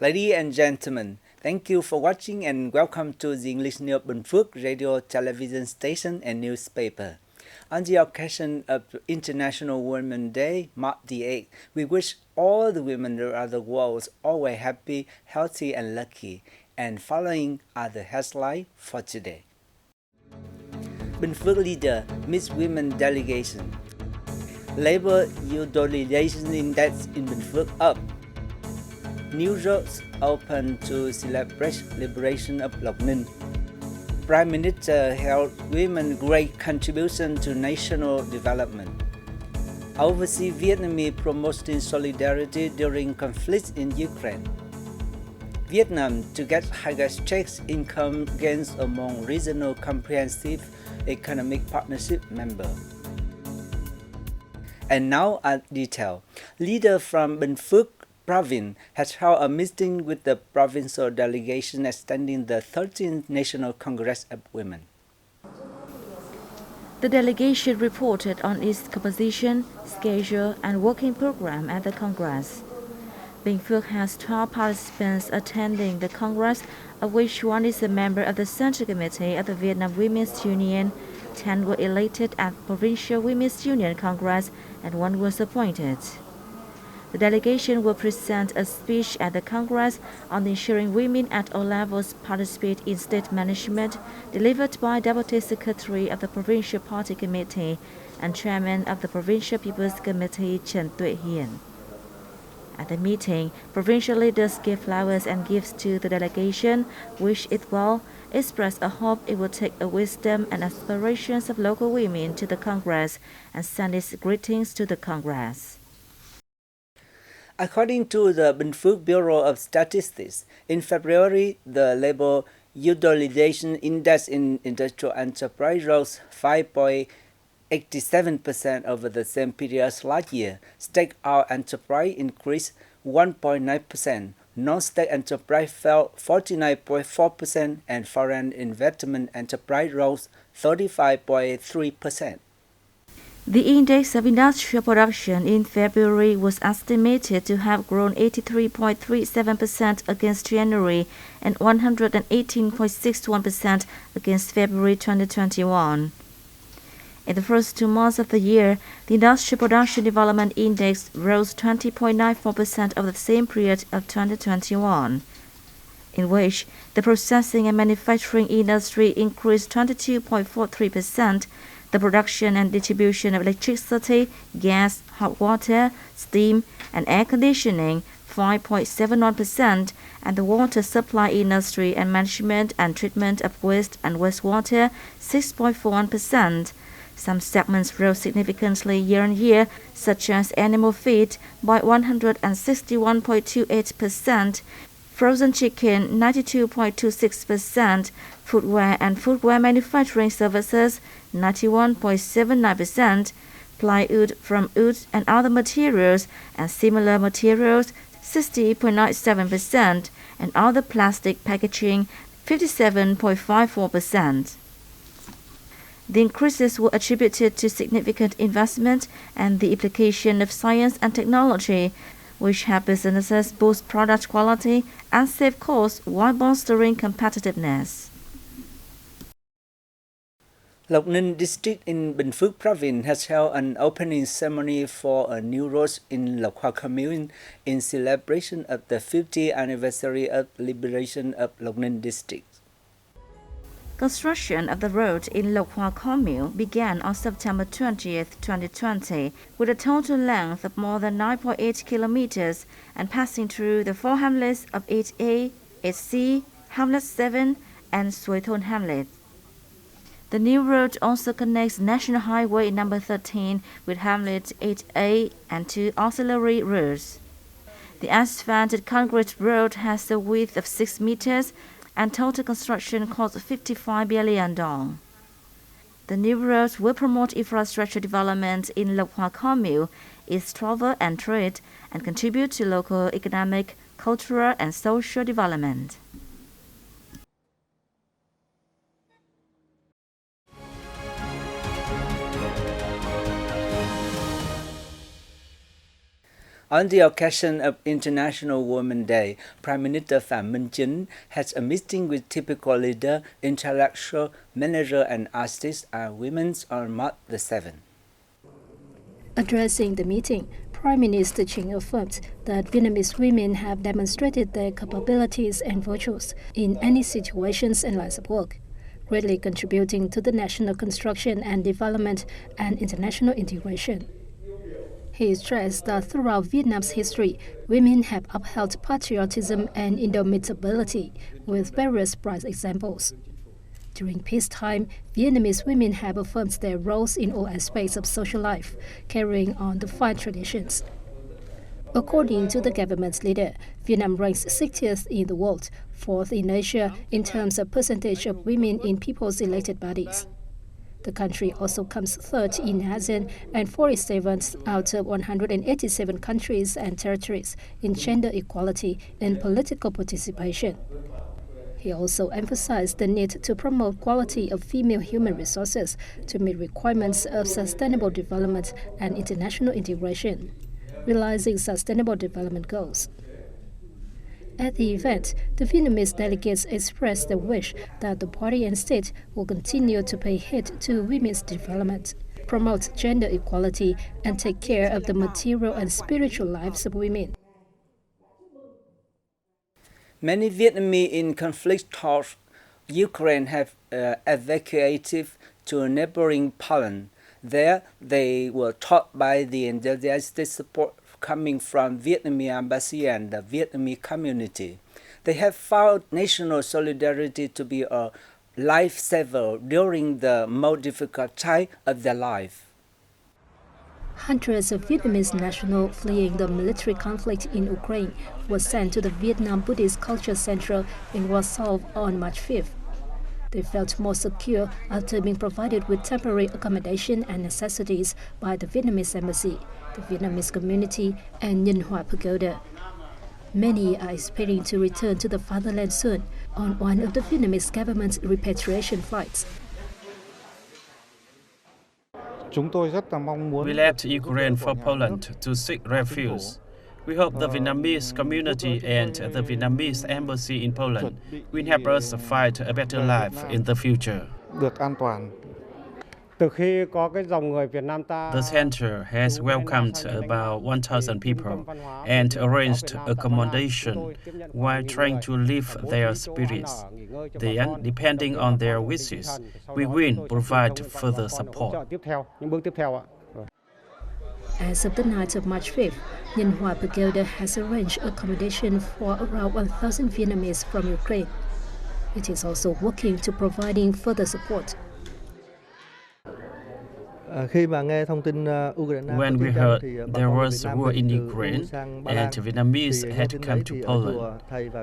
Ladies and gentlemen, thank you for watching and welcome to the English News Bình Phước radio, television station and newspaper. On the occasion of International Women's Day, March the 8th, we wish all the women around the world always happy, healthy and lucky. And following are the headlines for today. Bình Phước leader meets women delegation. Labor utilization index in Bình Phước up. New roads open to celebrate liberation of Lộc Ninh. Prime Minister held women's great contribution to national development. Overseas Vietnamese promoting solidarity during conflict in Ukraine. Vietnam to get highest checks income gains among regional comprehensive economic partnership members. And now a detail. Leader from Binh Phuoc Province has held a meeting with the provincial delegation attending the 13th National Congress of Women. The delegation reported on its composition, schedule, and working program at the Congress. Binh Phuoc has 12 participants attending the Congress, of which one is a member of the Central Committee of the Vietnam Women's Union, 10 were elected at Provincial Women's Union Congress, and one was appointed. The delegation will present a speech at the Congress on ensuring women at all levels participate in state management, delivered by Deputy Secretary of the Provincial Party Committee and Chairman of the Provincial People's Committee, Trần Tuệ Hiền. At the meeting, provincial leaders gave flowers and gifts to the delegation, wished it well, expressed a hope it will take the wisdom and aspirations of local women to the Congress, and sent its greetings to the Congress. According to the Binh Phuoc Bureau of Statistics, in February, the labor utilization index in industrial enterprise rose 5.87% over the same period last year. State-owned enterprise increased 1.9%, non-state enterprise fell 49.4%, and foreign investment enterprise rose 35.3%. The index of industrial production in February was estimated to have grown 83.37% against January and 118.61% against February 2021. In the first 2 months of the year, the Industrial Production Development Index rose 20.94% over the same period of 2021, in which the processing and manufacturing industry increased 22.43%, the production and distribution of electricity, gas, hot water, steam, and air conditioning 5.71%, and the water supply industry and management and treatment of waste and wastewater 6.41%. Some segments rose significantly year-on-year, such as animal feed by 161.28%, frozen chicken 92.26%, footwear and footwear manufacturing services 91.79%, plywood from wood and other materials and similar materials 60.97%, and other plastic packaging 57.54%. The increases were attributed to significant investment and the application of science and technology, which help businesses boost product quality and save costs while bolstering competitiveness. Lộc Ninh district in Binh Phuoc province has held an opening ceremony for a new road in Lộc Hoa commune in celebration of the 50th anniversary of liberation of Lộc Ninh district. Construction of the road in Lộc Hoa commune began on September 20, 2020, with a total length of more than 9.8 kilometers and passing through the 4 hamlets of 8A, 8C, Hamlet 7, and Suối Thôn hamlet. The new road also connects National Highway number 13 with Hamlet 8A and 2 auxiliary roads. The asphalted concrete road has a width of 6 meters and total construction cost $55 billion. The new roads will promote infrastructure development in Lộc Hoa commune, its travel and trade, and contribute to local economic, cultural, and social development. On the occasion of International Women's Day, Prime Minister Phạm Minh Chính had a meeting with typical leader, intellectual, manager and artists are women on March the 7th. Addressing the meeting, Prime Minister Chính affirmed that Vietnamese women have demonstrated their capabilities and virtues in any situations and lines of work, greatly contributing to the national construction and development and international integration. He stressed that throughout Vietnam's history, women have upheld patriotism and indomitability with various bright examples. During peacetime, Vietnamese women have affirmed their roles in all aspects of social life, carrying on the fine traditions. According to the government's leader, Vietnam ranks 60th in the world, 4th in Asia in terms of percentage of women in people's elected bodies. The country also comes 3rd in ASEAN and 47th out of 187 countries and territories in gender equality and political participation. He also emphasized the need to promote quality of female human resources to meet requirements of sustainable development and international integration, realizing sustainable development goals. At the event, the Vietnamese delegates expressed the wish that the party and state will continue to pay heed to women's development, promote gender equality, and take care of the material and spiritual lives of women. Many Vietnamese in conflict-torn Ukraine have evacuated to neighboring Poland. There, they were taught by the enthusiastic support coming from Vietnamese embassy and the Vietnamese community. They have found national solidarity to be a lifesaver during the most difficult time of their life. Hundreds of Vietnamese nationals fleeing the military conflict in Ukraine were sent to the Vietnam Buddhist Culture Center in Warsaw on March 5th. They felt more secure after being provided with temporary accommodation and necessities by the Vietnamese embassy, the Vietnamese community, and Nhân Pagoda. Many are expecting to return to the fatherland soon on one of the Vietnamese government's repatriation flights. We left Ukraine for Poland to seek refuge. We hope the Vietnamese community and the Vietnamese embassy in Poland will help us fight a better life in the future. The center has welcomed about 1,000 people and arranged accommodation while trying to lift their spirits. Then, depending on their wishes, we will provide further support. As of the night of March 5th, Nhân Pagoda has arranged accommodation for around 1,000 Vietnamese from Ukraine. It is also working to providing further support. When we heard there was war in Ukraine and Vietnamese had come to Poland,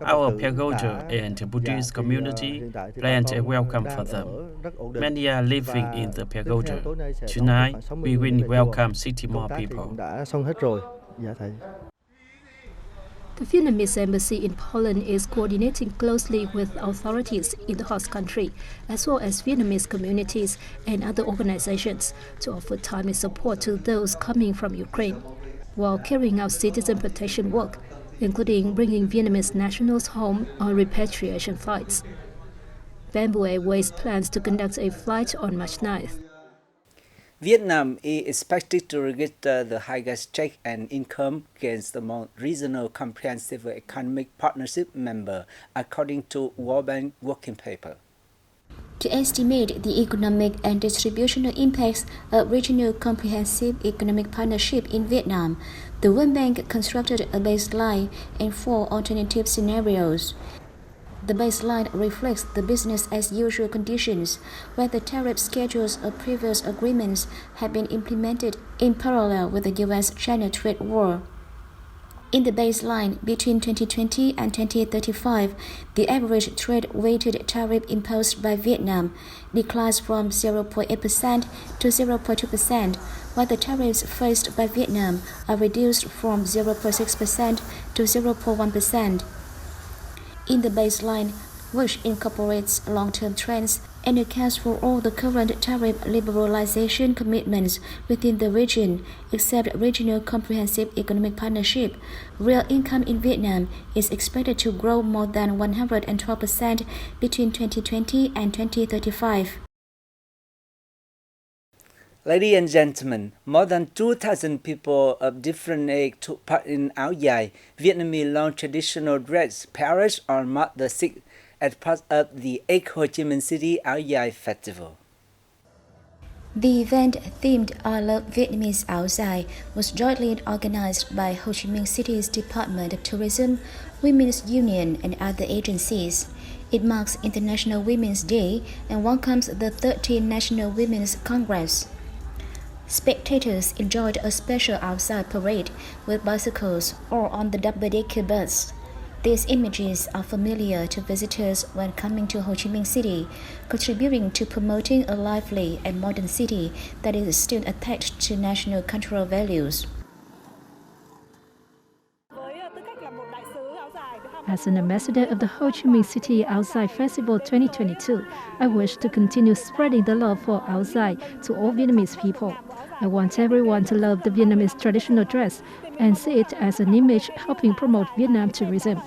our pagoda and Buddhist community planned a welcome for them. Many are living in the pagoda. Tonight, we will welcome 60 more people. The Vietnamese embassy in Poland is coordinating closely with authorities in the host country, as well as Vietnamese communities and other organizations, to offer timely support to those coming from Ukraine, while carrying out citizen protection work, including bringing Vietnamese nationals home on repatriation flights. Bamboo Airways plans to conduct a flight on March 9th. Vietnam is expected to register the highest check and income gains among regional comprehensive economic partnership members, according to World Bank working paper. To estimate the economic and distributional impacts of regional comprehensive economic partnership in Vietnam, the World Bank constructed a baseline and 4 alternative scenarios. The baseline reflects the business-as-usual conditions, where the tariff schedules of previous agreements have been implemented in parallel with the U.S.-China trade war. In the baseline between 2020 and 2035, the average trade-weighted tariff imposed by Vietnam declines from 0.8% to 0.2%, while the tariffs faced by Vietnam are reduced from 0.6% to 0.1%. In the baseline, which incorporates long-term trends, and accounts for all the current tariff liberalization commitments within the region, except Regional Comprehensive Economic Partnership. Real income in Vietnam is expected to grow more than 112% between 2020 and 2035. Ladies and gentlemen, more than 2,000 people of different age took part in Áo Dài, Vietnamese long traditional dress parade on March the 6th as part of the 8th Ho Chi Minh City Áo Dài Festival. The event, themed I Love Vietnamese Áo Dài, was jointly organized by Ho Chi Minh City's Department of Tourism, Women's Union, and other agencies. It marks International Women's Day and welcomes the 13th National Women's Congress. Spectators enjoyed a special outside parade with bicycles or on the double-decker bus. These images are familiar to visitors when coming to Ho Chi Minh City, contributing to promoting a lively and modern city that is still attached to national cultural values. As an ambassador of the Ho Chi Minh City Áo Dài Festival 2022, I wish to continue spreading the love for Áo Dài to all Vietnamese people. I want everyone to love the Vietnamese traditional dress and see it as an image helping promote Vietnam tourism.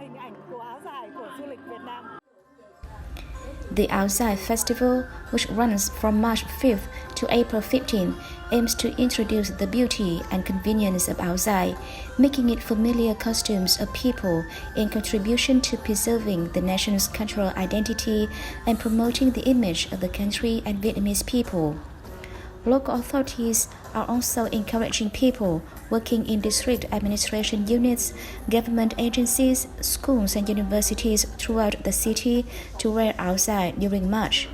The Áo Dài Festival, which runs from March 5th to April 15th, aims to introduce the beauty and convenience of Áo Dài, making it familiar costumes of people in contribution to preserving the nation's cultural identity and promoting the image of the country and Vietnamese people. Local authorities are also encouraging people working in district administration units, government agencies, schools and universities throughout the city to wear Áo Dài during March.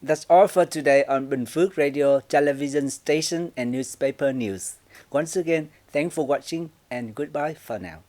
That's all for today on Bình Phuoc Radio, television station and newspaper news. Once again, thanks for watching and goodbye for now.